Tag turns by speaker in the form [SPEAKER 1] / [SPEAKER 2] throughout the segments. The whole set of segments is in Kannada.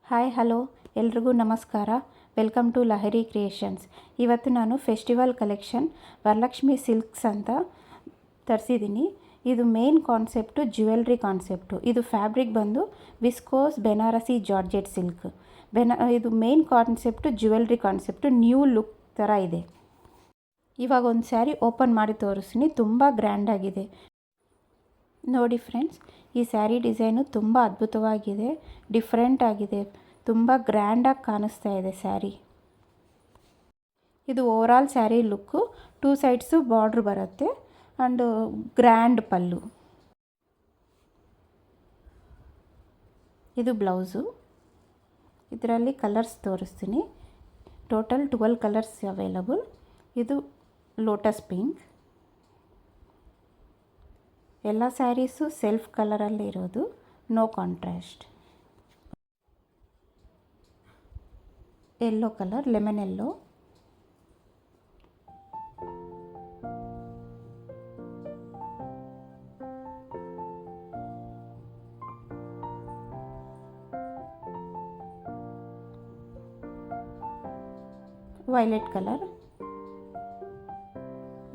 [SPEAKER 1] ಹಾಯ್ ಹಲೋ ಎಲ್ರಿಗೂ ನಮಸ್ಕಾರ. Welcome to Lahari creations. ಇವತ್ತು ನಾನು ಫೆಸ್ಟಿವಲ್ ಕಲೆಕ್ಷನ್ ವರಲಕ್ಷ್ಮಿ ಸಿಲ್ಕ್ಸ್ ಅಂತ ತರಿಸಿದ್ದೀನಿ. ಇದು ಮೇನ್ ಕಾನ್ಸೆಪ್ಟು ಜ್ಯುವೆಲ್ರಿ ಕಾನ್ಸೆಪ್ಟು. ಇದು ಫ್ಯಾಬ್ರಿಕ್ ಬಂದು ವಿಸ್ಕೋಸ್ ಬೆನಾರಸಿ ಜಾರ್ಜೆಟ್ ಸಿಲ್ಕ್. ಇದು main concept jewellery concept, new look ಥರ ಇದೆ. ಇವಾಗ ಒಂದು ಸ್ಯಾರಿ ಓಪನ್ ಮಾಡಿ ತೋರಿಸ್ತೀನಿ. ತುಂಬ ಗ್ರ್ಯಾಂಡಾಗಿದೆ ನೋಡಿ ಫ್ರೆಂಡ್ಸ್. ಈ ಸ್ಯಾರಿ ಡಿಸೈನು ತುಂಬ ಅದ್ಭುತವಾಗಿದೆ, ಡಿಫ್ರೆಂಟ್ ಆಗಿದೆ, ತುಂಬ ಗ್ರ್ಯಾಂಡಾಗಿ ಕಾಣಿಸ್ತಾ ಇದೆ ಸ್ಯಾರಿ. ಇದು overall sari look. 2 sides border ಬರುತ್ತೆ ಆ್ಯಂಡ್ ಗ್ರ್ಯಾಂಡ್ ಪಲ್ಲು. ಇದು ಬ್ಲೌಸು. ಇದರಲ್ಲಿ ಕಲರ್ಸ್ ತೋರಿಸ್ತೀನಿ. Total 12 colours available. ಇದು ಲೋಟಸ್ ಪಿಂಕ್. ಎಲ್ಲ ಸ್ಯಾರೀಸು ಸೆಲ್ಫ್ ಕಲರಲ್ಲಿ ಇರೋದು, no contrast. Yellow colour, lemon yellow. Violet colour,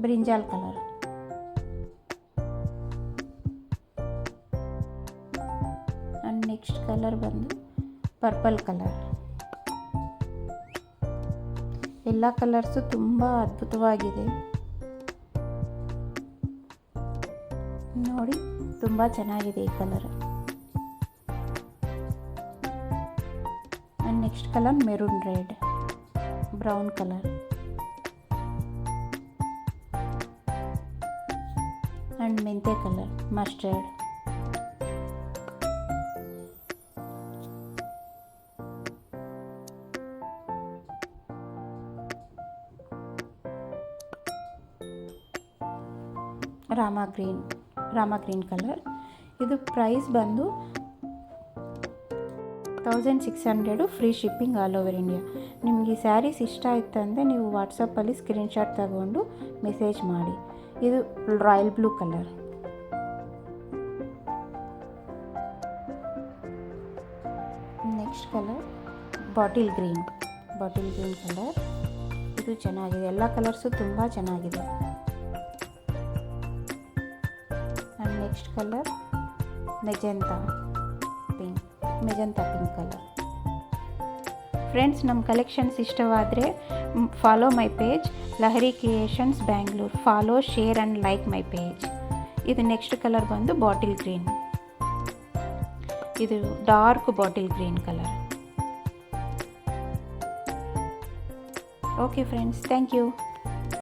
[SPEAKER 1] brinjal colour, and next colour ಬಂದು ಪರ್ಪಲ್ ಕಲರ್. ಎಲ್ಲ ಕಲರ್ಸು ತುಂಬ ಅದ್ಭುತವಾಗಿದೆ ನೋಡಿ, ತುಂಬ ಚೆನ್ನಾಗಿದೆ ಈ colour. And next colour maroon red, brown colour and ಮೆಂತೆ colour, mustard. Rama green colour. ಇದು ಪ್ರೈಸ್ ಬಂದು 1600, free shipping all over India. ನಿಮಗೆ ಈ ಸ್ಯಾರೀಸ್ ಇಷ್ಟ ಆಯ್ತು ಅಂದರೆ ನೀವು ವಾಟ್ಸಪ್ಪಲ್ಲಿ ಸ್ಕ್ರೀನ್ಶಾಟ್ ತಗೊಂಡು ಮೆಸೇಜ್ ಮಾಡಿ. ಇದು royal blue colour. Next colour bottle green colour. ಇದು ಚೆನ್ನಾಗಿದೆ, ಎಲ್ಲ ಕಲರ್ಸು ತುಂಬ ಚೆನ್ನಾಗಿದೆ. And next colour magenta pink colour. Friends, ನಮ್ಮ ಕಲೆಕ್ಷನ್ಸ್ ಇಷ್ಟವಾದರೆ follow my page Lahari creations Bangalore. Follow, share and like my page. ಇದು ನೆಕ್ಸ್ಟ್ ಕಲರ್ ಬಂದು ಬಾಟಿಲ್ ಗ್ರೀನ್. ಇದು dark bottle green colour. Okay friends, thank you.